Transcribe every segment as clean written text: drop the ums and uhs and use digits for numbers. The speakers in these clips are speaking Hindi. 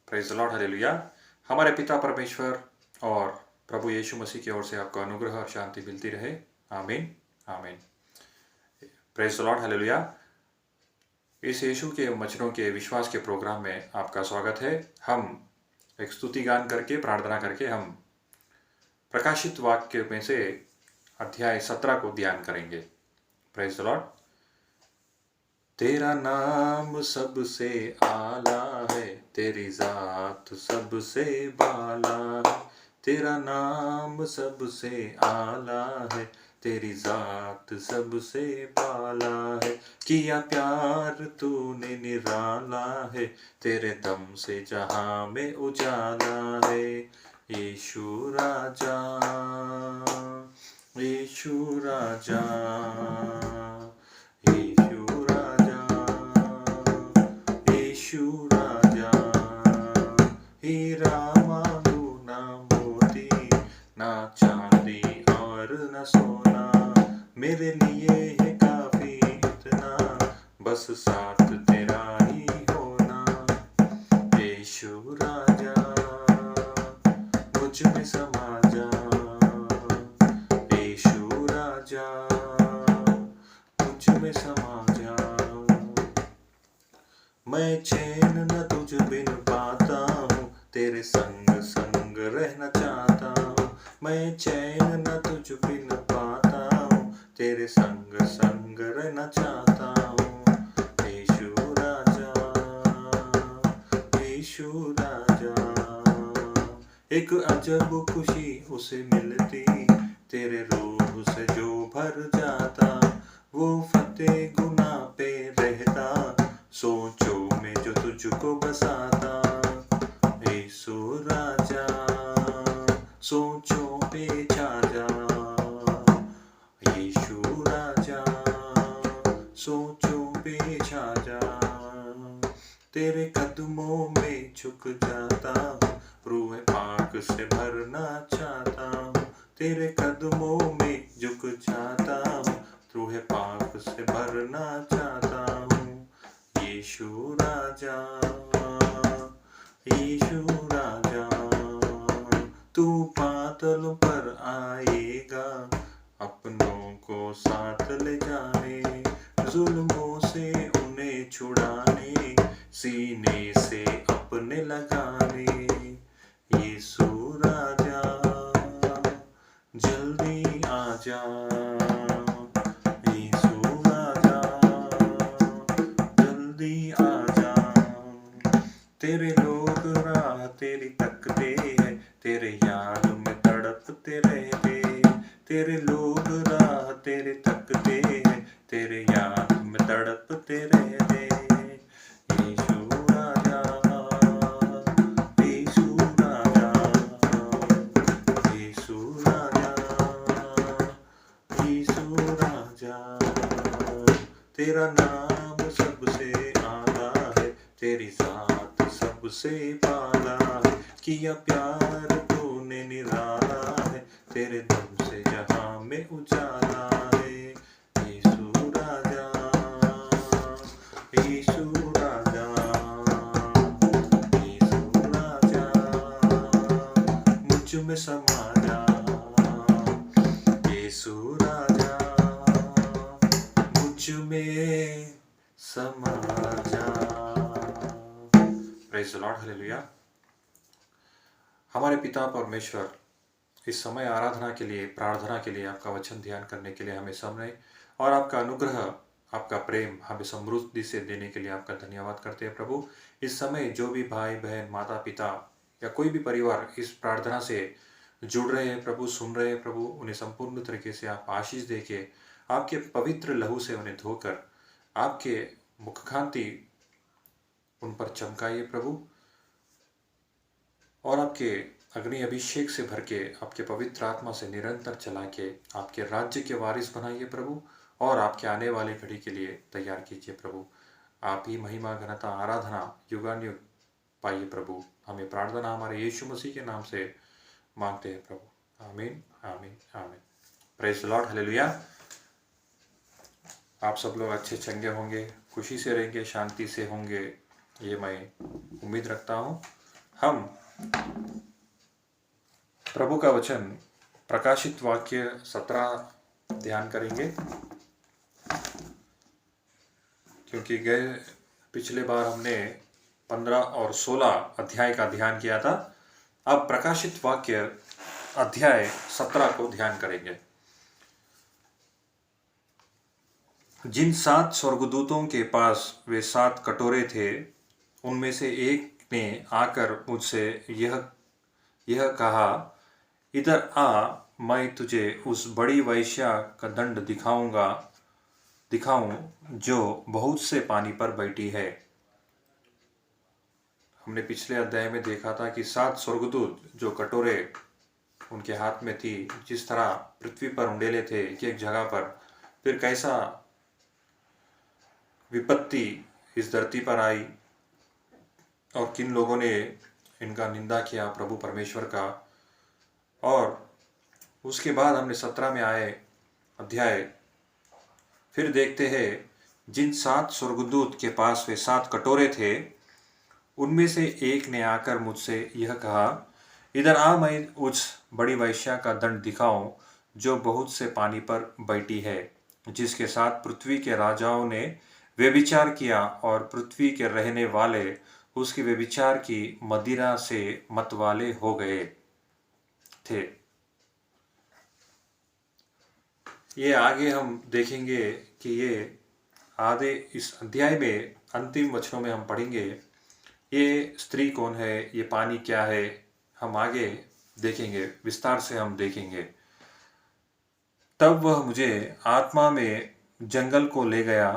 Praise the Lord, hallelujah. हमारे पिता परमेश्वर और प्रभु यीशु मसीह की ओर से आपको अनुग्रह और शांति मिलती रहे। आमीन आमीन। Praise the Lord, hallelujah. इस यीशु के वचनों के विश्वास के प्रोग्राम में आपका स्वागत है। हम एक स्तुति गान करके, प्रार्थना करके हम प्रकाशित वाक्य में से अध्याय 17 को ध्यान करेंगे। Praise the Lord. तेरा नाम सबसे आला है, तेरी जात सबसे बाला है। तेरा नाम सबसे आला है, तेरी जात सबसे बाला है। किया प्यार तूने निराला है, तेरे दम से जहां में उजाला है। यीशु राजा, यीशु राजा, यीशु राजा, यीशु राजा। हीरा मांगू ना मोती, ना चांदी और न सोना, मेरे लिए है काफी इतना, बस साथ तेरा ही होना। यीशु राजा, मुझ में समा जा। यीशु राजा, मुझ में समा जा। मैं चैन न तुझ बिन पाता हूँ, तेरे संग संग रहना चाहता हूँ। मैं चैन न तुझ बिन पाता हूँ, तेरे संग संग रहना चाहता हूँ। यीशु राजा, यीशु राजा। एक अजब खुशी उसे मिलती, तेरे रूह से जो भर जाता। वो फतेह गुनाह पे रहता, सोचो में जो तुझको बसाता। यीशु राजा, सोचो पे छा जा। यीशु राजा, सोचो पे छा जा। तेरे कदमों में झुक जाता हूँ, रूह पाक से भरना चाहता हूँ। तेरे कदमों में झुक जाता हूँ, रूह पाक से भरना चाहता हूँ। यीशु राजा, यीशु राजा। तू बादलों पर आएगा, अपनों को साथ ले जाने, जुल्मों से उन्हें छुड़ाने, सीने से अपने लगाने। यीशु राजा, जल्दी आजा। यीशु राजा, जल्दी आजा। तेरे लोग राह तेरी तकते हैं, तेरे याद में तड़पते रहते। तेरे लोग राह तेरे तकते हैं, तेरे याद में तड़पते रहते। यीशु राजा, यीशु राजा, यीशु राजा, यीशु राजा। तेरा नाम सबसे आला है, तेरी जात सबसे बाला है। किया प्यार तूने निराला है, तेरे दम से जहां में उजाला है। यीशु राजा, यीशु राजा, यीशु राजा। मुझ में समा जा। यीशु राजा, मुझ में समा जा। Praise the Lord, hallelujah. हमारे पिता परमेश्वर, इस समय आराधना के लिए, प्रार्थना के लिए, आपका वचन ध्यान करने के लिए हमें समय और आपका अनुग्रह, आपका प्रेम हमें समृद्धि से देने के लिए आपका धन्यवाद करते हैं प्रभु। इस समय जो भी भाई बहन, माता पिता या कोई भी परिवार इस प्रार्थना से जुड़ रहे हैं प्रभु, सुन रहे हैं प्रभु, उन्हें संपूर्ण तरीके से आप आशीष देके आपके पवित्र लहू से उन्हें धोकर आपके मुखकांति उन पर चमकाइए प्रभु, और आपके अग्नि अभिषेक से भर के आपके पवित्र आत्मा से निरंतर चला के आपके राज्य के वारिस बनाइए प्रभु, और आपके आने वाले घड़ी के लिए तैयार कीजिए प्रभु। आप ही महिमा, घनता, आराधना युगानुयुग पाइए प्रभु। हमें प्रार्थना हमारे यीशु मसीह के नाम से मांगते हैं प्रभु। आमीन आमीन आमीन। Praise the Lord, hallelujah. आप सब लोग अच्छे चंगे होंगे, खुशी से रहेंगे, शांति से होंगे, ये मैं उम्मीद रखता हूँ। हम प्रभु का वचन प्रकाशित वाक्य 17 ध्यान करेंगे, क्योंकि पिछले बार हमने 15 और 16 अध्याय का ध्यान किया था। अब प्रकाशित वाक्य अध्याय 17 को ध्यान करेंगे। जिन 7 स्वर्गदूतों के पास वे 7 कटोरे थे, उनमें से एक ने आकर मुझसे यह कहा, इधर आ, मैं तुझे उस बड़ी वेश्या का दंड दिखाऊं जो बहुत से पानी पर बैठी है। हमने पिछले अध्याय में देखा था कि 7 स्वर्गदूत जो कटोरे उनके हाथ में थी, जिस तरह पृथ्वी पर उंडेले थे एक जगह पर, फिर कैसा विपत्ति इस धरती पर आई और किन लोगों ने इनका निंदा किया प्रभु परमेश्वर का। और उसके बाद हमने 17 में आए अध्याय फिर देखते हैं, जिन 7 स्वर्गदूत के पास वे 7 कटोरे थे, उनमें से एक ने आकर मुझसे यह कहा, इधर आ, मैं उस बड़ी वेश्या का दंड दिखाऊं जो बहुत से पानी पर बैठी है, जिसके साथ पृथ्वी के राजाओं ने व्यभिचार किया और पृथ्वी के रहने वाले उसके व्यभिचार की मदिरा से मतवाले हो गए थे। ये आगे हम देखेंगे कि ये आधे इस अध्याय में अंतिम वचनों में हम पढ़ेंगे ये स्त्री कौन है, ये पानी क्या है, हम आगे देखेंगे, विस्तार से हम देखेंगे। तब वह मुझे आत्मा में जंगल को ले गया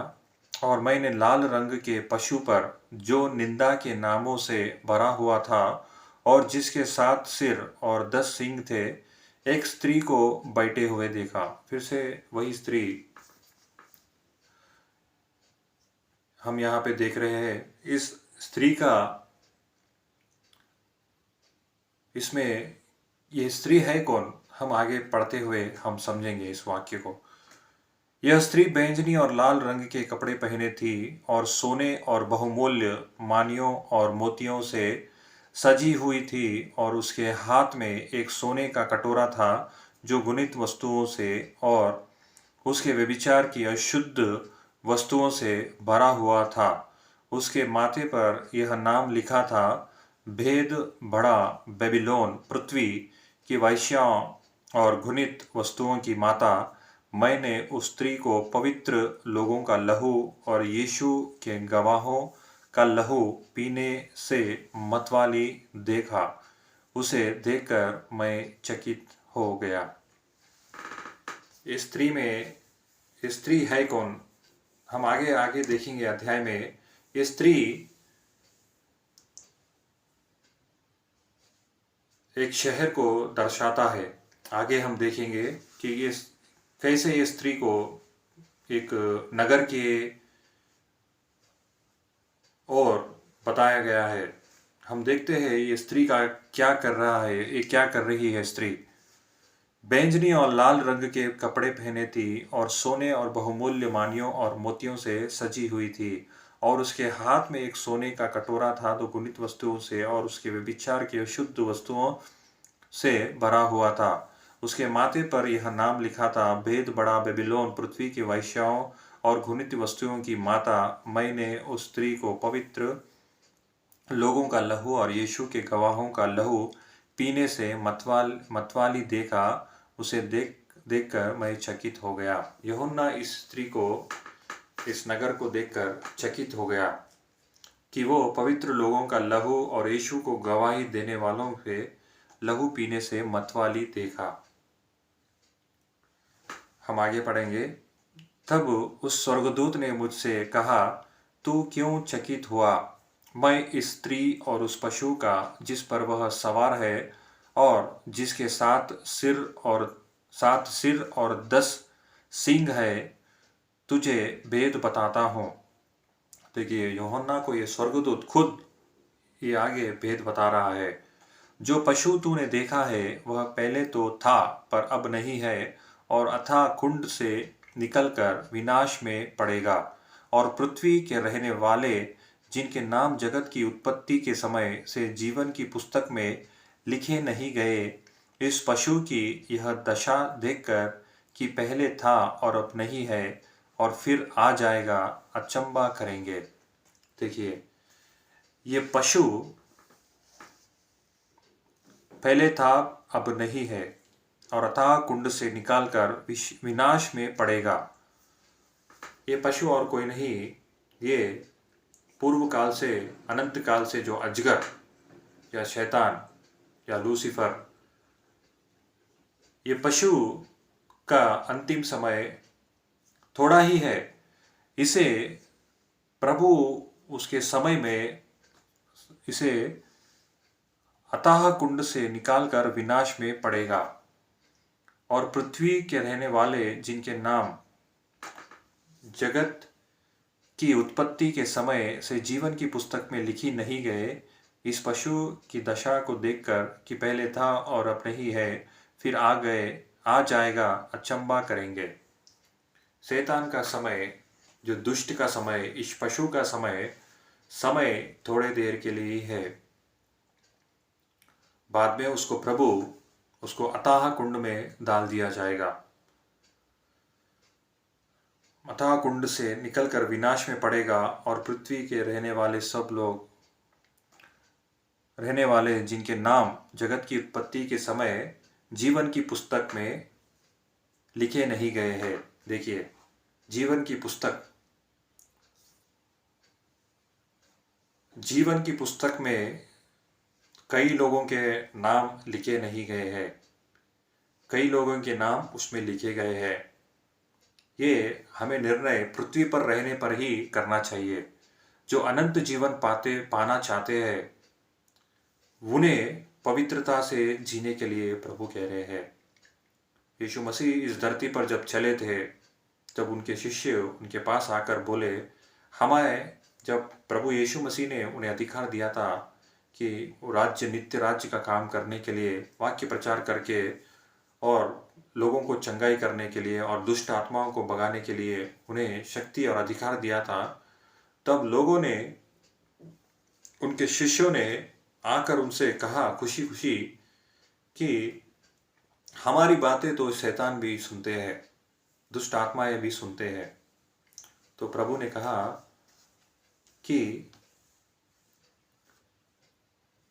और मैंने लाल रंग के पशु पर, जो निंदा के नामों से भरा हुआ था और जिसके 7 सिर और 10 सींग थे, एक स्त्री को बैठे हुए देखा। फिर से वही स्त्री हम यहाँ पे देख रहे हैं। इस स्त्री का, इसमें ये स्त्री है कौन, हम आगे पढ़ते हुए हम समझेंगे इस वाक्य को। यह स्त्री बैंगनी और लाल रंग के कपड़े पहने थी और सोने और बहुमूल्य मानियों और मोतियों से सजी हुई थी, और उसके हाथ में एक सोने का कटोरा था जो गुणित वस्तुओं से और उसके व्यभिचार की अशुद्ध वस्तुओं से भरा हुआ था। उसके माथे पर यह नाम लिखा था, भेद बड़ा बेबीलोन, पृथ्वी की वेश्याओं और घृणित वस्तुओं की माता। मैंने उस स्त्री को पवित्र लोगों का लहू और यीशु के गवाहों का लहू पीने से मतवाली देखा। उसे देखकर मैं चकित हो गया। इस स्त्री में, इस स्त्री है कौन, हम आगे आगे देखेंगे अध्याय में। ये स्त्री एक शहर को दर्शाता है। आगे हम देखेंगे कि ये कैसे ये स्त्री को एक नगर के और बताया गया है। हम देखते हैं ये स्त्री का क्या कर रहा है, ये क्या कर रही है स्त्री। बैंगनी और लाल रंग के कपड़े पहने थी और सोने और बहुमूल्य मानियों और मोतियों से सजी हुई थी, और उसके हाथ में एक सोने का कटोरा था जो गुणित वस्तुओं से और उसके व्यभिचार की अशुद्ध वस्तुओं से भरा हुआ था। उसके माथे पर यह नाम लिखा था, भेद बड़ा बेबीलोन, पृथ्वी की वेश्याओं और घृणित वस्तुओं की माता। मैंने उस स्त्री को पवित्र लोगों का लहू और यीशु के गवाहों का लहू पीने से मतवाली देखा। उसे देखकर मैं चकित हो गया। यूहन्ना इस स्त्री को, इस नगर को देखकर चकित हो गया कि वो पवित्र लोगों का लहू और यीशु को गवाही देने वालों के लहू पीने से मतवाली देखा। हम आगे पढ़ेंगे। तब उस स्वर्गदूत ने मुझसे कहा, तू क्यों चकित हुआ? मैं इस स्त्री और उस पशु का जिस पर वह सवार है और जिसके 7 सिर और 10 सींग है, तुझे भेद बताता हूँ। देखिए, यूहन्ना को ये स्वर्गदूत खुद ये आगे भेद बता रहा है। जो पशु तूने देखा है वह पहले तो था पर अब नहीं है, और अथाह कुंड से निकलकर विनाश में पड़ेगा, और पृथ्वी के रहने वाले जिनके नाम जगत की उत्पत्ति के समय से जीवन की पुस्तक में लिखे नहीं गए, इस पशु की यह दशा देखकर कि पहले था और अब नहीं है और फिर आ जाएगा, अचंभा करेंगे। देखिए, ये पशु पहले था अब नहीं है और अथाह कुंड से निकालकर विनाश में पड़ेगा। ये पशु और कोई नहीं, ये पूर्व काल से, अनंत काल से जो अजगर या शैतान या लूसीफर, ये पशु का अंतिम समय थोड़ा ही है। इसे प्रभु उसके समय में इसे अथाह कुंड से निकालकर विनाश में पड़ेगा और पृथ्वी के रहने वाले जिनके नाम जगत की उत्पत्ति के समय से जीवन की पुस्तक में लिखी नहीं गए, इस पशु की दशा को देखकर कि पहले था और अब नहीं है, फिर आ जाएगा, अचंभा करेंगे। शैतान का समय, जो दुष्ट का समय, इस पशु का समय थोड़े देर के लिए ही है। बाद में उसको अथाह कुंड में डाल दिया जाएगा। अथाह कुंड से निकलकर विनाश में पड़ेगा और पृथ्वी के रहने वाले सब लोग, रहने वाले जिनके नाम जगत की उत्पत्ति के समय जीवन की पुस्तक में लिखे नहीं गए हैं। देखिए, जीवन की पुस्तक में कई लोगों के नाम लिखे नहीं गए हैं, कई लोगों के नाम उसमें लिखे गए हैं। ये हमें निर्णय पृथ्वी पर रहने पर ही करना चाहिए। जो अनंत जीवन पाना चाहते हैं, उन्हें पवित्रता से जीने के लिए प्रभु कह रहे हैं। यीशु मसीह इस धरती पर जब चले थे, जब उनके शिष्य उनके पास आकर बोले, जब प्रभु यीशु मसीह ने उन्हें अधिकार दिया था कि वो नित्य राज्य का काम करने के लिए, वाक्य प्रचार करके और लोगों को चंगाई करने के लिए और दुष्ट आत्माओं को भगाने के लिए उन्हें शक्ति और अधिकार दिया था, तब लोगों ने, उनके शिष्यों ने आकर उनसे कहा खुशी खुशी कि हमारी बातें तो शैतान भी सुनते हैं, दुष्ट आत्माएं भी सुनते हैं। तो प्रभु ने कहा कि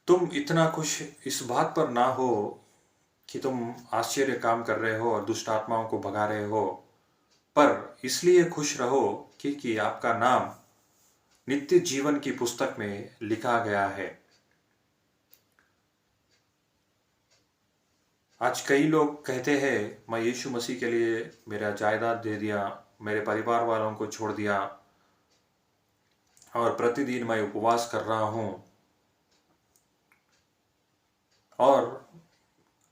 तुम इतना खुश इस बात पर ना हो कि तुम आश्चर्य काम कर रहे हो और दुष्ट आत्माओं को भगा रहे हो, पर इसलिए खुश रहो कि आपका नाम नित्य जीवन की पुस्तक में लिखा गया है। आज कई लोग कहते हैं, मैं यीशु मसीह के लिए मेरा जायदाद दे दिया, मेरे परिवार वालों को छोड़ दिया और प्रतिदिन मैं उपवास कर रहा हूं। और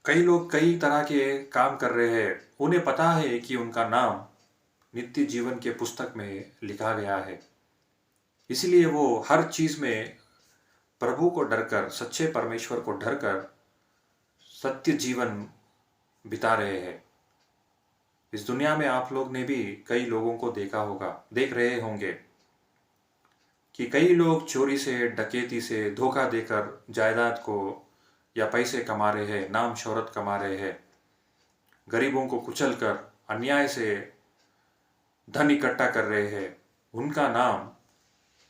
कई लोग कई तरह के काम कर रहे हैं, उन्हें पता है कि उनका नाम नित्य जीवन के पुस्तक में लिखा गया है, इसलिए वो हर चीज में प्रभु को डरकर, सच्चे परमेश्वर को डरकर सत्य जीवन बिता रहे हैं। इस दुनिया में आप लोग ने भी कई लोगों को देख रहे होंगे कि कई लोग चोरी से, डकैती से, धोखा देकर जायदाद को या पैसे कमा रहे हैं, नाम शोहरत कमा रहे हैं, गरीबों को कुचलकर अन्याय से धन इकट्ठा कर रहे हैं। उनका नाम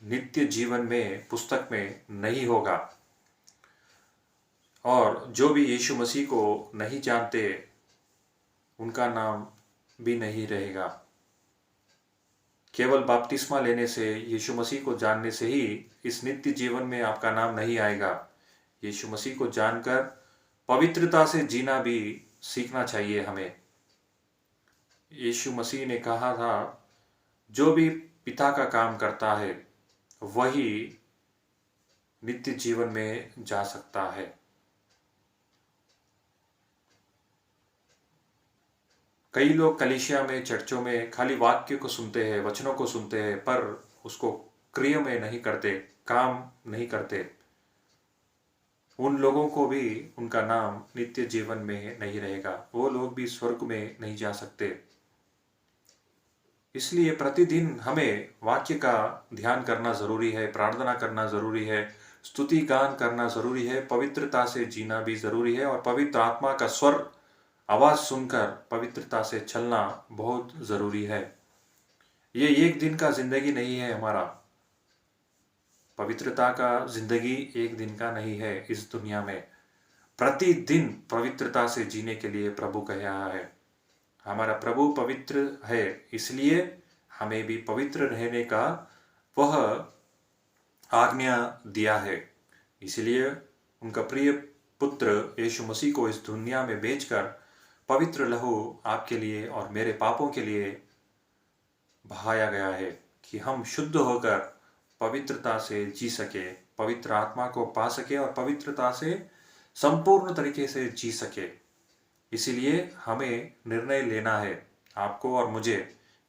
नित्य जीवन में पुस्तक में नहीं होगा। और जो भी यीशु मसीह को नहीं जानते, उनका नाम भी नहीं रहेगा। केवल बपतिस्मा लेने से, यीशु मसीह को जानने से ही इस नित्य जीवन में आपका नाम नहीं आएगा। यीशु मसीह को जानकर पवित्रता से जीना भी सीखना चाहिए हमें। यीशु मसीह ने कहा था, जो भी पिता का काम करता है वही नित्य जीवन में जा सकता है। कई लोग कलीसिया में, चर्चों में खाली वाक्य को सुनते हैं, वचनों को सुनते हैं, पर उसको क्रिया में नहीं करते, काम नहीं करते। उन लोगों को भी उनका नाम नित्य जीवन में नहीं रहेगा, वो लोग भी स्वर्ग में नहीं जा सकते। इसलिए प्रतिदिन हमें वाक्य का ध्यान करना ज़रूरी है, प्रार्थना करना ज़रूरी है, स्तुति गान करना ज़रूरी है, पवित्रता से जीना भी ज़रूरी है और पवित्र आत्मा का स्वर आवाज़ सुनकर पवित्रता से चलना बहुत ज़रूरी है। ये एक दिन का ज़िंदगी नहीं है हमारा। पवित्रता का ज़िंदगी एक दिन का नहीं है इस दुनिया में। प्रतिदिन पवित्रता से जीने के लिए प्रभु कह रहा है। हमारा प्रभु पवित्र है, इसलिए हमें भी पवित्र रहने का वह आज्ञा दिया है। इसलिए उनका प्रिय पुत्र यीशु मसीह को इस दुनिया में भेजकर पवित्र लहू आपके लिए और मेरे पापों के लिए बहाया गया है कि हम शुद्ध होकर पवित्रता से जी सके, पवित्र आत्मा को पा सके और पवित्रता से संपूर्ण तरीके से जी सके। इसीलिए हमें निर्णय लेना है, आपको और मुझे,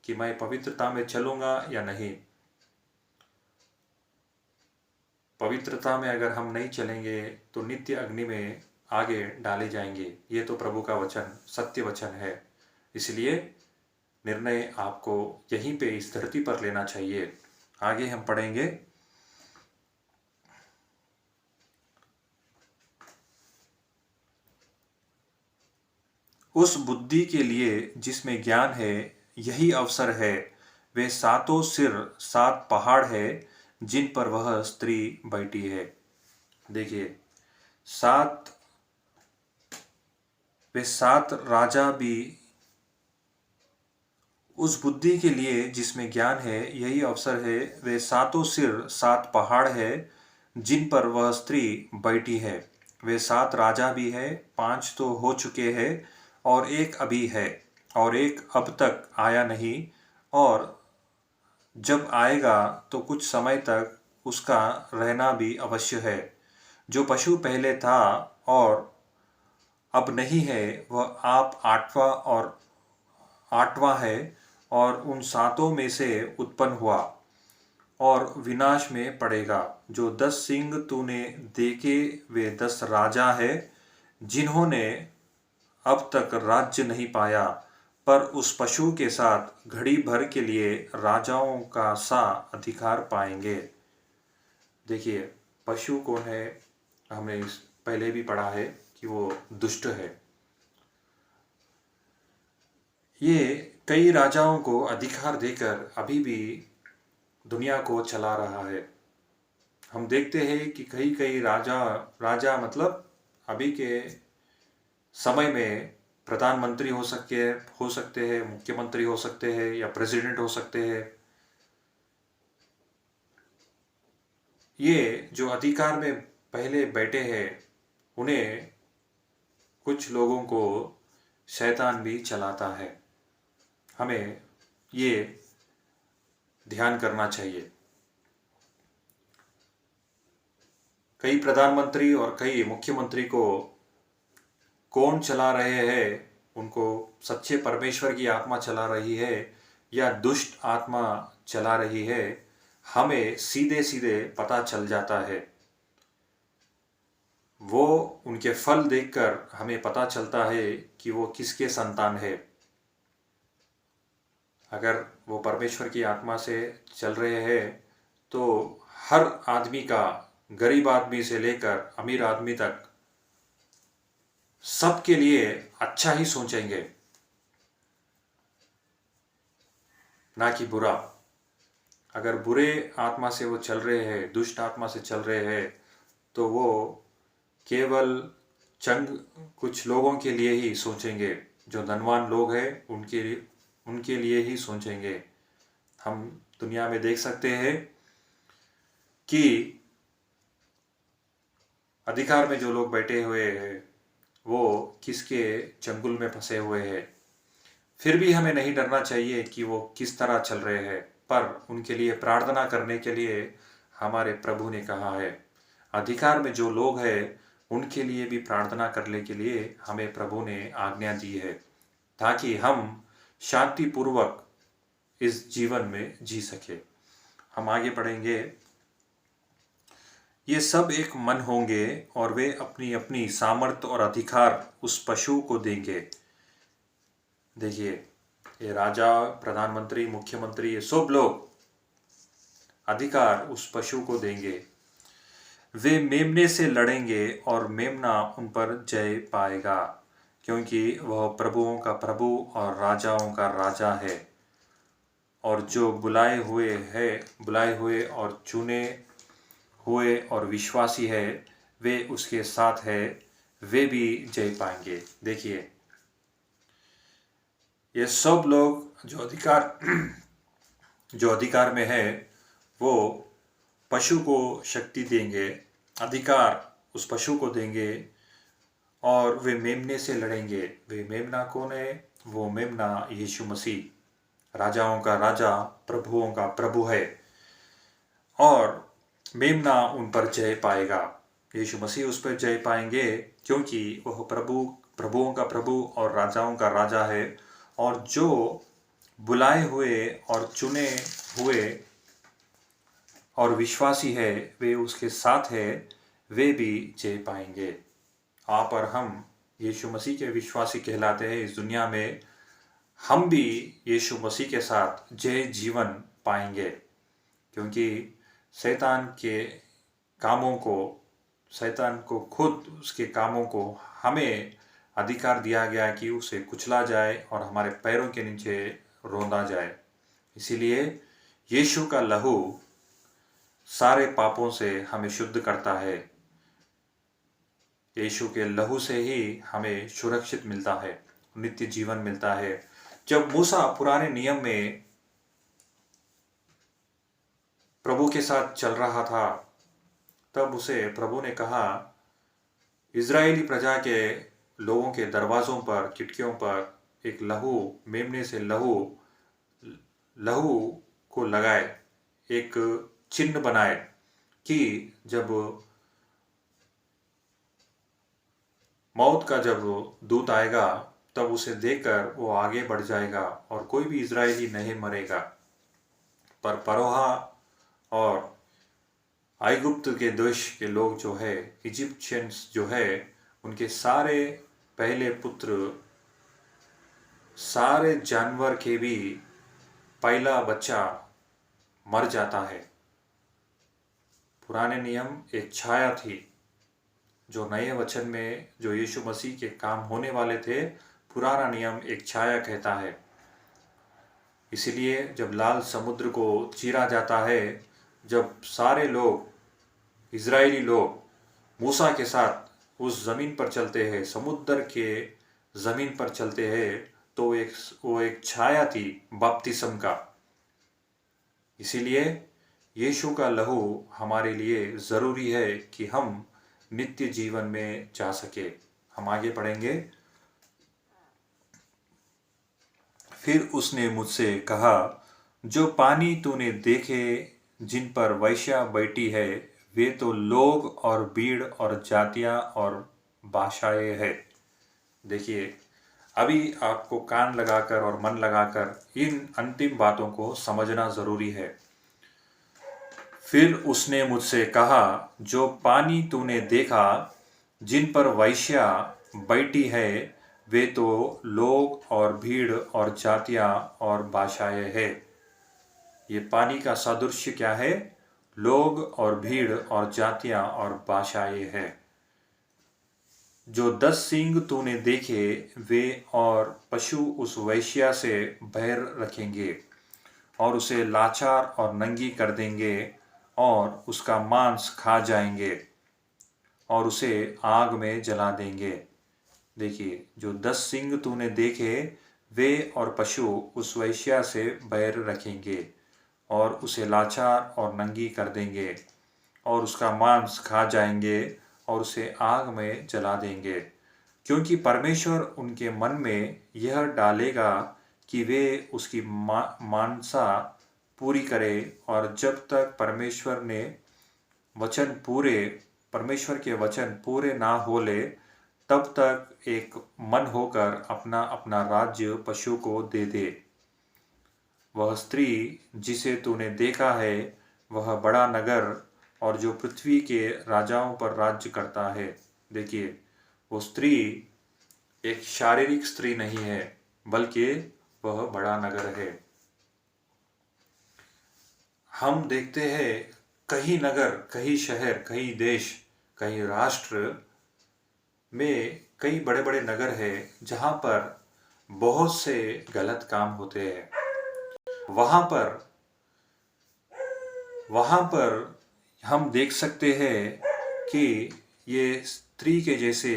कि मैं पवित्रता में चलूंगा या नहीं। पवित्रता में अगर हम नहीं चलेंगे तो नित्य अग्नि में आगे डाले जाएंगे। ये तो प्रभु का वचन सत्य वचन है। इसलिए निर्णय आपको यहीं पे इस धरती पर लेना चाहिए। आगे हम पढ़ेंगे, उस बुद्धि के लिए जिसमें ज्ञान है यही अवसर है। वे सातों सिर सात पहाड़ है जिन पर वह स्त्री बैठी है। देखिए, वे सात राजा भी, उस बुद्धि के लिए जिसमें ज्ञान है यही अवसर है। वे सातों सिर सात पहाड़ है जिन पर वह स्त्री बैठी है। वे सात राजा भी है, 5 तो हो चुके हैं और एक अभी है और एक अब तक आया नहीं, और जब आएगा तो कुछ समय तक उसका रहना भी अवश्य है। जो पशु पहले था और अब नहीं है वह आप आठवां है और उन सातों में से उत्पन्न हुआ और विनाश में पड़ेगा। जो 10 सिंग तूने देखे वे 10 राजा है जिन्होंने अब तक राज्य नहीं पाया, पर उस पशु के साथ घड़ी भर के लिए राजाओं का सा अधिकार पाएंगे। देखिए, पशु कौन है? हमने पहले भी पढ़ा है कि वो दुष्ट है। ये कई राजाओं को अधिकार देकर अभी भी दुनिया को चला रहा है। हम देखते हैं कि कई राजा मतलब अभी के समय में प्रधानमंत्री हो सकते हैं, मुख्यमंत्री हो सकते हैं या प्रेसिडेंट हो सकते हैं। ये जो अधिकार में पहले बैठे हैं उन्हें कुछ लोगों को शैतान भी चलाता है। हमें ये ध्यान करना चाहिए। कई प्रधानमंत्री और कई मुख्यमंत्री को कौन चला रहे हैं? उनको सच्चे परमेश्वर की आत्मा चला रही है या दुष्ट आत्मा चला रही है, हमें सीधे सीधे पता चल जाता है। वो उनके फल देखकर हमें पता चलता है कि वो किसके संतान है। अगर वो परमेश्वर की आत्मा से चल रहे हैं तो हर आदमी का, गरीब आदमी से लेकर अमीर आदमी तक, सबके लिए अच्छा ही सोचेंगे, ना कि बुरा। अगर बुरे आत्मा से वो चल रहे हैं, दुष्ट आत्मा से चल रहे हैं, तो वो केवल चंद कुछ लोगों के लिए ही सोचेंगे। जो धनवान लोग हैं उनके लिए ही सोचेंगे। हम दुनिया में देख सकते हैं कि अधिकार में जो लोग बैठे हुए हैं वो किसके चंगुल में फंसे हुए हैं। फिर भी हमें नहीं डरना चाहिए कि वो किस तरह चल रहे हैं, पर उनके लिए प्रार्थना करने के लिए हमारे प्रभु ने कहा है। अधिकार में जो लोग हैं उनके लिए भी प्रार्थना करने के लिए हमें प्रभु ने आज्ञा दी है, ताकि हम शांतिपूर्वक इस जीवन में जी सके। हम आगे पढ़ेंगे, ये सब एक मन होंगे और वे अपनी अपनी सामर्थ्य और अधिकार उस पशु को देंगे। देखिए, ये राजा, प्रधानमंत्री, मुख्यमंत्री, ये सब लोग अधिकार उस पशु को देंगे। वे मेमने से लड़ेंगे और मेमना उन पर जय पाएगा, क्योंकि वह प्रभुओं का प्रभु और राजाओं का राजा है। और जो बुलाए हुए और चुने हुए और विश्वासी है, वे उसके साथ है, वे भी जय पाएंगे। देखिए, ये सब लोग जो अधिकार में है, वो पशु को शक्ति देंगे, अधिकार उस पशु को देंगे, और वे मेमने से लड़ेंगे। वे मेमना कौन है? वो मेमना यीशु मसीह, राजाओं का राजा, प्रभुओं का प्रभु है। और मेमना उन पर जय पाएगा, यीशु मसीह उस पर जय पाएंगे, क्योंकि वह प्रभुओं का प्रभु और राजाओं का राजा है। और जो बुलाए हुए और चुने हुए और विश्वासी है, वे उसके साथ है, वे भी जय पाएंगे। आप और हम यीशु मसीह के विश्वासी कहलाते हैं। इस दुनिया में हम भी यीशु मसीह के साथ जय जीवन पाएंगे, क्योंकि शैतान को खुद उसके कामों को हमें अधिकार दिया गया कि उसे कुचला जाए और हमारे पैरों के नीचे रौंदा जाए। इसीलिए यीशु का लहू सारे पापों से हमें शुद्ध करता है। यीशु के लहू से ही हमें सुरक्षित मिलता है, नित्य जीवन मिलता है। जब मूसा पुराने नियम में प्रभु के साथ चल रहा था, तब उसे प्रभु ने कहा, इज़राइली प्रजा के लोगों के दरवाज़ों पर, खिड़कियों पर एक मेमने से लहू को लगाए, एक चिन्ह बनाए, कि जब मौत का जब दूत आएगा, तब उसे देखकर वो आगे बढ़ जाएगा और कोई भी इज़राइली नहीं मरेगा। पर फरोहा और आईगुप्त के देश के लोग जो है, इजिप्शियंस जो है, उनके सारे पहले पुत्र, सारे जानवर के भी पहला बच्चा मर जाता है। पुराने नियम एक छाया थी, जो नए वचन में जो यीशु मसीह के काम होने वाले थे, पुराना नियम एक छाया कहता है। इसीलिए जब लाल समुद्र को चीरा जाता है, जब सारे लोग, इज़राइली लोग मूसा के साथ उस ज़मीन पर चलते हैं, समुद्र के ज़मीन पर चलते हैं, तो वो एक छाया थी बपतिस्म का। इसीलिए यीशु का लहू हमारे लिए ज़रूरी है कि हम नित्य जीवन में जा सके। हम आगे पढ़ेंगे। फिर उसने मुझसे कहा, जो पानी तूने देखे जिन पर वेश्या बैठी है, वे तो लोग और भीड़ और जातियां और भाषाएं है। देखिए, अभी आपको कान लगाकर और मन लगाकर इन अंतिम बातों को समझना ज़रूरी है। फिर उसने मुझसे कहा, जो पानी तूने देखा जिन पर वेश्या बैठी है, वे तो लोग और भीड़ और जातियां और भाषाएं है। ये पानी का सादृश्य क्या है? लोग और भीड़ और जातियां और भाषाएं है। जो 10 सींग तूने देखे, वे और पशु उस वेश्या से बैर रखेंगे और उसे लाचार और नंगी कर देंगे और उसका मांस खा जाएंगे और उसे आग में जला देंगे। देखिए, जो 10 सींग तूने देखे, वे और पशु उस वेश्या से बैर रखेंगे और उसे लाचार और नंगी कर देंगे और उसका मांस खा जाएंगे और उसे आग में जला देंगे, क्योंकि परमेश्वर उनके मन में यह डालेगा कि वे उसकी मानसा पूरी करें। और जब तक परमेश्वर के वचन पूरे ना हो ले, तब तक एक मन होकर अपना अपना राज्य पशु को दे दे। वह स्त्री जिसे तूने देखा है, वह बड़ा नगर और जो पृथ्वी के राजाओं पर राज्य करता है। देखिए, वो स्त्री एक शारीरिक स्त्री नहीं है, बल्कि वह बड़ा नगर है। हम देखते हैं कई नगर, कई शहर, कई देश, कई राष्ट्र में कई बड़े बड़े नगर हैं जहाँ पर बहुत से गलत काम होते हैं। वहाँ पर वहाँ पर हम देख सकते हैं कि ये स्त्री के जैसे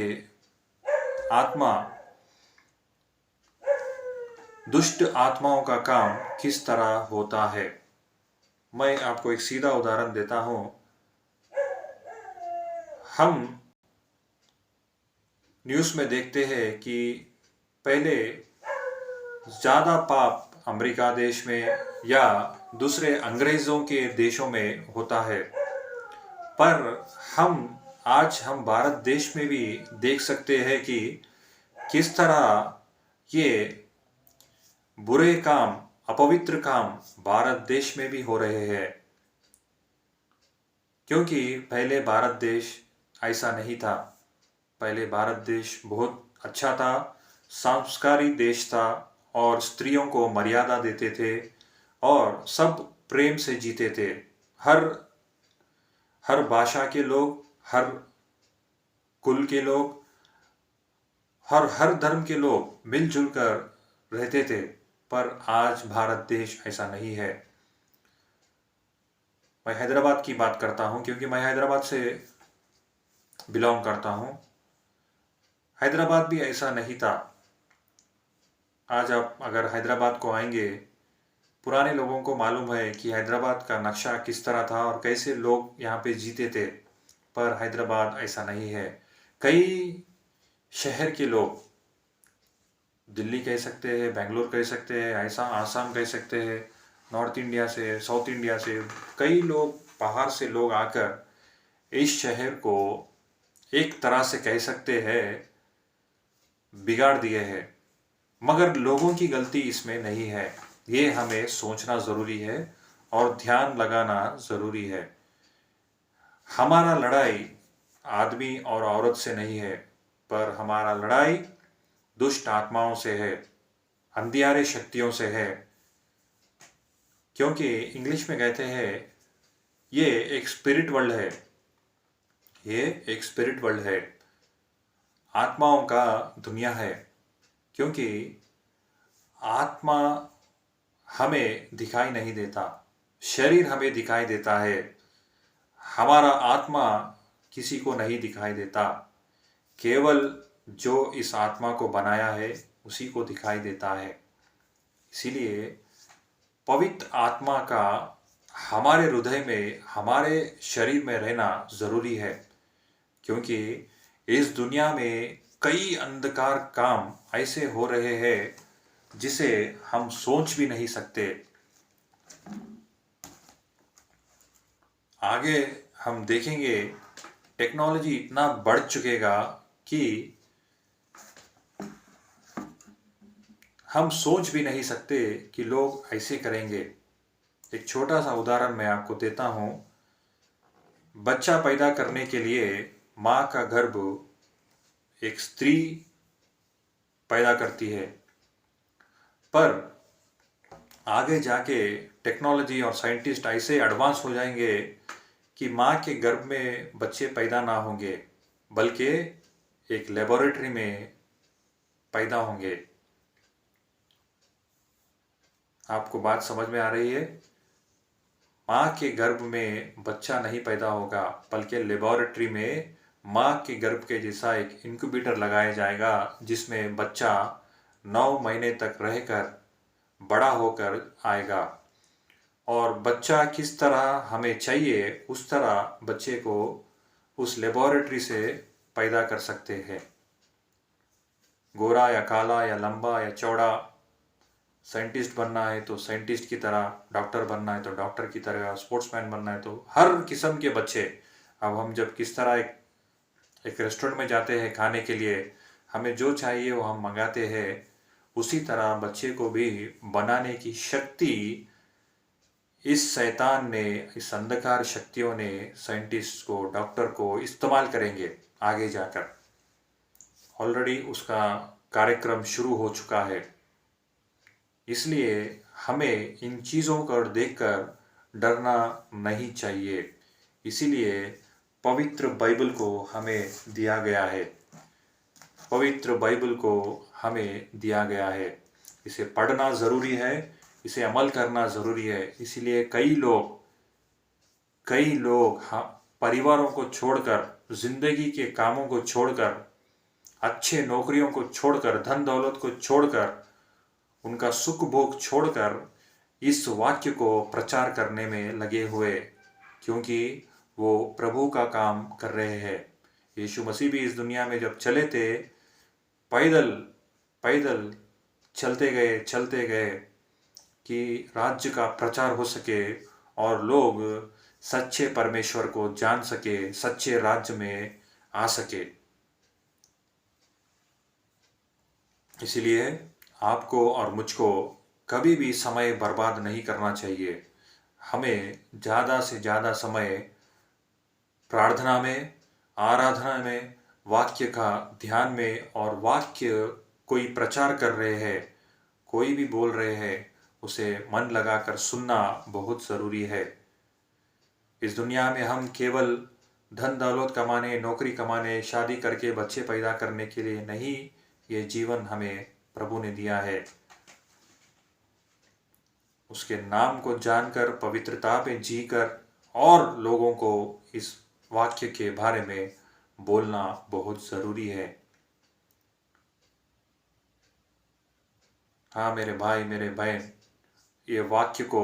आत्मा, दुष्ट आत्माओं का काम किस तरह होता है। मैं आपको एक सीधा उदाहरण देता हूँ। हम न्यूज़ में देखते हैं कि पहले ज़्यादा पाप अमेरिका देश में या दूसरे अंग्रेज़ों के देशों में होता है, पर हम भारत देश में भी देख सकते हैं कि किस तरह ये बुरे काम, अपवित्र काम भारत देश में भी हो रहे हैं। क्योंकि पहले भारत देश ऐसा नहीं था। पहले भारत देश बहुत अच्छा था, सांस्कारिक देश था और स्त्रियों को मर्यादा देते थे और सब प्रेम से जीते थे। हर हर भाषा के लोग, हर कुल के लोग, हर धर्म के लोग मिलजुल कर रहते थे। पर आज भारत देश ऐसा नहीं है। मैं हैदराबाद की बात करता हूँ क्योंकि मैं हैदराबाद से बिलोंग करता हूँ। हैदराबाद भी ऐसा नहीं था। आज आप अगर हैदराबाद को आएंगे, पुराने लोगों को मालूम है कि हैदराबाद का नक्शा किस तरह था और कैसे लोग यहाँ पे जीते थे। पर हैदराबाद ऐसा नहीं है। कई शहर के लोग, दिल्ली कह सकते हैं, बेंगलोर कह सकते हैं, ऐसा आसाम कह सकते हैं, नॉर्थ इंडिया से, साउथ इंडिया से कई लोग, बाहर से लोग आकर इस शहर को एक तरह से कह सकते हैं बिगाड़ दिए हैं। मगर लोगों की गलती इसमें नहीं है। ये हमें सोचना ज़रूरी है और ध्यान लगाना ज़रूरी है। हमारा लड़ाई आदमी और औरत से नहीं है, पर हमारा लड़ाई दुष्ट आत्माओं से है, अंधियारे शक्तियों से है। क्योंकि इंग्लिश में कहते हैं ये एक स्पिरिट वर्ल्ड है। ये एक स्पिरिट वर्ल्ड है, आत्माओं का दुनिया है। क्योंकि आत्मा हमें दिखाई नहीं देता, शरीर हमें दिखाई देता है। हमारा आत्मा किसी को नहीं दिखाई देता। केवल जो इस आत्मा को बनाया है उसी को दिखाई देता है। इसीलिए पवित्र आत्मा का हमारे हृदय में, हमारे शरीर में रहना ज़रूरी है। क्योंकि इस दुनिया में कई अंधकार काम ऐसे हो रहे हैं जिसे हम सोच भी नहीं सकते। आगे हम देखेंगे टेक्नोलॉजी इतना बढ़ चुकेगा कि हम सोच भी नहीं सकते कि लोग ऐसे करेंगे। एक छोटा सा उदाहरण मैं आपको देता हूँ। बच्चा पैदा करने के लिए माँ का गर्भ एक स्त्री पैदा करती है, पर आगे जाके टेक्नोलॉजी और साइंटिस्ट ऐसे एडवांस हो जाएंगे कि माँ के गर्भ में बच्चे पैदा ना होंगे, बल्कि एक लेबोरेटरी में पैदा होंगे। आपको बात समझ में आ रही है? माँ के गर्भ में बच्चा नहीं पैदा होगा, बल्कि लेबोरेटरी में माँ के गर्भ के जैसा एक इंक्यूबेटर लगाया जाएगा, जिसमें बच्चा 9 महीने तक रहकर बड़ा होकर आएगा। और बच्चा किस तरह हमें चाहिए उस तरह बच्चे को उस लेबोरेटरी से पैदा कर सकते हैं। गोरा या काला या लंबा या चौड़ा, साइंटिस्ट बनना है तो साइंटिस्ट की तरह, डॉक्टर बनना है तो डॉक्टर की तरह, स्पोर्ट्समैन बनना है तो हर किस्म के बच्चे। अब हम जब किस तरह एक रेस्टोरेंट में जाते हैं खाने के लिए, हमें जो चाहिए वो हम मंगाते हैं, उसी तरह बच्चे को भी बनाने की शक्ति इस शैतान ने, इस अंधकार शक्तियों ने साइंटिस्ट को, डॉक्टर को इस्तेमाल करेंगे आगे जाकर। ऑलरेडी उसका कार्यक्रम शुरू हो चुका है। इसलिए हमें इन चीज़ों को देखकर डरना नहीं चाहिए। इसीलिए पवित्र बाइबल को हमें दिया गया है। पवित्र बाइबल को हमें दिया गया है। इसे पढ़ना ज़रूरी है, इसे अमल करना ज़रूरी है। इसीलिए कई लोग परिवारों को छोड़कर, जिंदगी के कामों को छोड़कर, अच्छे नौकरियों को छोड़कर, धन दौलत को छोड़कर, उनका सुख भोग छोड़कर इस वाक्य को प्रचार करने में लगे हुए, क्योंकि वो प्रभु का काम कर रहे हैं। यीशु मसीह भी इस दुनिया में जब चले थे, पैदल पैदल चलते गए कि राज्य का प्रचार हो सके और लोग सच्चे परमेश्वर को जान सके, सच्चे राज्य में आ सके। इसलिए आपको और मुझको कभी भी समय बर्बाद नहीं करना चाहिए। हमें ज़्यादा से ज़्यादा समय प्रार्थना में, आराधना में, वाक्य का ध्यान में, और वाक्य कोई प्रचार कर रहे हैं, कोई भी बोल रहे हैं, उसे मन लगाकर सुनना बहुत ज़रूरी है। इस दुनिया में हम केवल धन दौलत कमाने, नौकरी कमाने, शादी करके बच्चे पैदा करने के लिए नहीं, ये जीवन हमें प्रभु ने दिया है। उसके नाम को जानकर, पवित्रता में जीकर और लोगों को इस वाक्य के बारे में बोलना बहुत ज़रूरी है। हाँ मेरे भाई, मेरे बहन, ये वाक्य को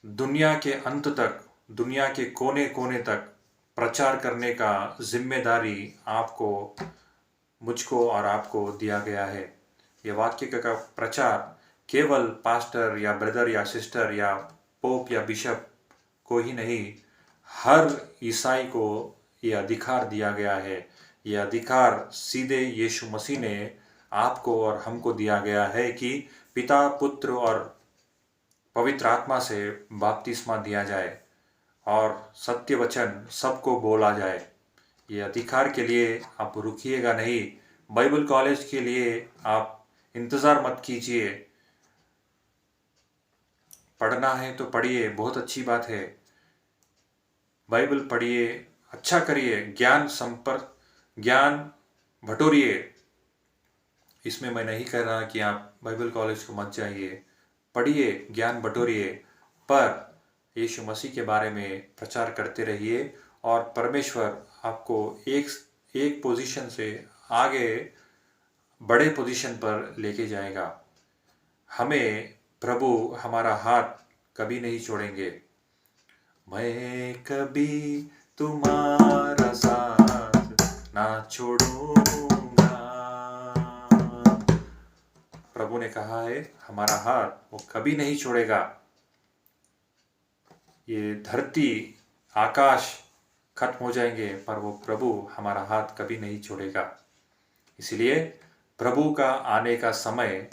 दुनिया के अंत तक, दुनिया के कोने कोने तक प्रचार करने का जिम्मेदारी आपको, मुझको और आपको दिया गया है। ये वाक्य का प्रचार केवल पास्टर या ब्रदर या सिस्टर या पोप या बिशप को ही नहीं, हर ईसाई को ये अधिकार दिया गया है। ये अधिकार सीधे यीशु मसीह ने आपको और हमको दिया गया है कि पिता, पुत्र और पवित्र आत्मा से बपतिस्मा दिया जाए और सत्य वचन सबको बोला जाए। ये अधिकार के लिए आप रुकिएगा नहीं। बाइबल कॉलेज के लिए आप इंतज़ार मत कीजिए। पढ़ना है तो पढ़िए, बहुत अच्छी बात है। बाइबल पढ़िए, अच्छा करिए, ज्ञान बटोरिए। इसमें मैं नहीं कह रहा कि आप बाइबल कॉलेज को मत जाइए, पढ़िए, ज्ञान बटोरिए, पर यीशु मसीह के बारे में प्रचार करते रहिए और परमेश्वर आपको एक पोजीशन से आगे बड़े पोजीशन पर लेके जाएगा। हमें प्रभु हमारा हाथ कभी नहीं छोड़ेंगे। मैं कभी तुम्हारा साथ ना छोड़ूंगा। प्रभु ने कहा है हमारा हाथ वो कभी नहीं छोड़ेगा। ये धरती, आकाश खत्म हो जाएंगे, पर वो प्रभु हमारा हाथ कभी नहीं छोड़ेगा। इसलिए प्रभु का आने का समय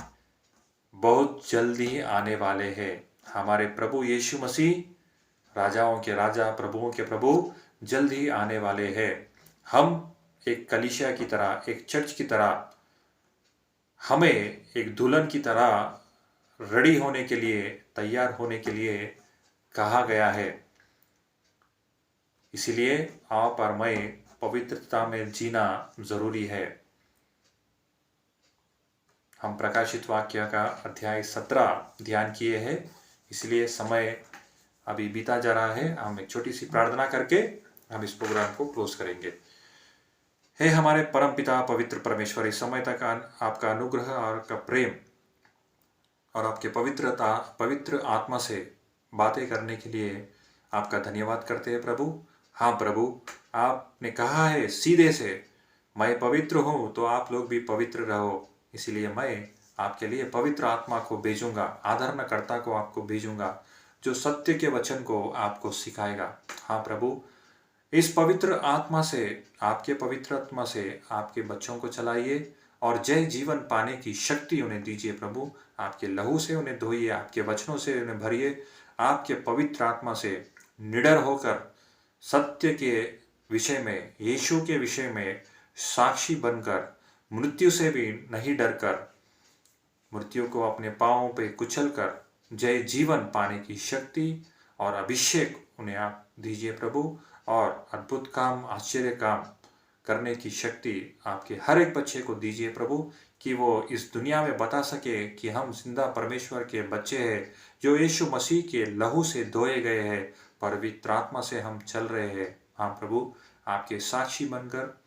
बहुत जल्दी आने वाले हैं। हमारे प्रभु यीशु मसीह, राजाओं के राजा, प्रभुओं के प्रभु जल्द ही आने वाले हैं। हम एक कलीसिया की तरह, एक चर्च की तरह, हमें एक दुल्हन की तरह रेडी होने के लिए, तैयार होने के लिए कहा गया है। इसीलिए आप और मैं पवित्रता में जीना जरूरी है। हम प्रकाशित वाक्य का अध्याय 17 ध्यान किए हैं, इसलिए समय अभी बीता जा रहा है। हम एक छोटी सी प्रार्थना करके हम इस प्रोग्राम को क्लोज करेंगे। हे हमारे परम पिता पवित्र परमेश्वर, इस समय तक आपका अनुग्रह और आपका प्रेम और आपके पवित्र आत्मा से बातें करने के लिए आपका धन्यवाद करते हैं प्रभु। हाँ प्रभु, आपने कहा है सीधे से, मैं पवित्र हूँ तो आप लोग भी पवित्र रहो। इसीलिए मैं आपके लिए पवित्र आत्मा को भेजूंगा, आदरणकर्ता को आपको भेजूंगा, जो सत्य के वचन को आपको सिखाएगा। हाँ प्रभु, इस पवित्र आत्मा से, आपके पवित्र आत्मा से आपके बच्चों को चलाइए और जय जीवन पाने की शक्ति उन्हें दीजिए प्रभु। आपके लहू से उन्हें धोइए, आपके वचनों से उन्हें भरिए, आपके पवित्र आत्मा से निडर होकर सत्य के विषय में, यीशु के विषय में साक्षी बनकर, मृत्यु से भी नहीं डरकर, मूर्तियों को अपने पांवों पे कुचल कर जय जीवन पाने की शक्ति और अभिषेक उन्हें आप दीजिए प्रभु, और अद्भुत काम, आश्चर्य काम करने की शक्ति आपके हर एक बच्चे को दीजिए प्रभु, कि वो इस दुनिया में बता सके कि हम जिंदा परमेश्वर के बच्चे हैं, जो यीशु मसीह के लहू से धोए गए हैं, पवित्र आत्मा से हम चल रहे हैं। हाँ प्रभु, आपके साक्षी बनकर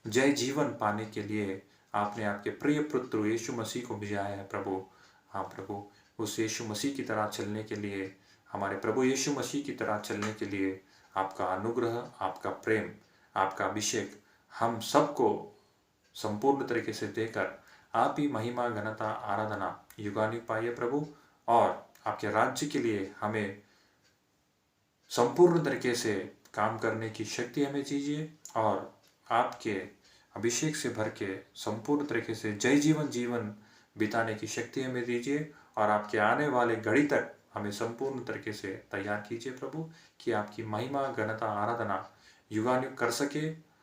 जय जीवन पाने के लिए आपने आपके प्रिय पुत्र यीशु मसीह को भेजाया है प्रभु। हाँ प्रभु, उस यीशु मसीह की तरह चलने के लिए, हमारे प्रभु यीशु मसीह की तरह चलने के लिए आपका अनुग्रह, आपका प्रेम, आपका अभिषेक हम सबको संपूर्ण तरीके से देकर आप ही महिमा, घनता, आराधना युगानुग पाइए प्रभु, और आपके राज्य के लिए हमें संपूर्ण तरीके से काम करने की शक्ति हमें दीजिए, और आपके अभिषेक से भर के संपूर्ण तरीके से जय जीवन जीवन बिताने की शक्ति हमें दीजिए, और आपके आने वाले घड़ी तक हमें संपूर्ण तरीके से तैयार कीजिए प्रभु, कि आपकी महिमा, घनता, आराधना युगानुग कर सके,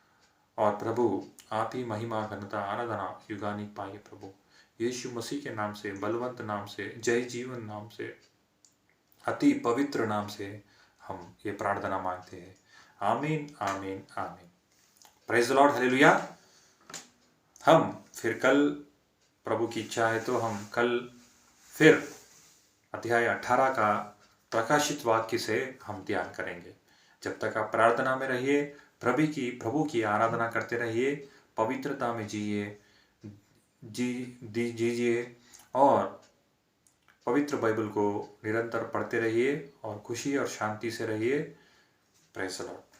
और प्रभु आप ही महिमा, घनता, आराधना युगानुग पाइए प्रभु। यीशु मसीह के नाम से, बलवंत नाम से, जय जीवन नाम से, अति पवित्र नाम से हम ये प्रार्थना मांगते हैं। आमीन, आमीन, आमीन। Praise the Lord, hallelujah. हम फिर कल, प्रभु की इच्छा है तो हम कल फिर अध्याय 18 का प्रकाशित वाक्य से हम ध्यान करेंगे। जब तक आप प्रार्थना में रहिए, प्रभु की आराधना करते रहिए, पवित्रता में जीजिए, और पवित्र बाइबल को निरंतर पढ़ते रहिए, और खुशी और शांति से रहिए। Praise the Lord.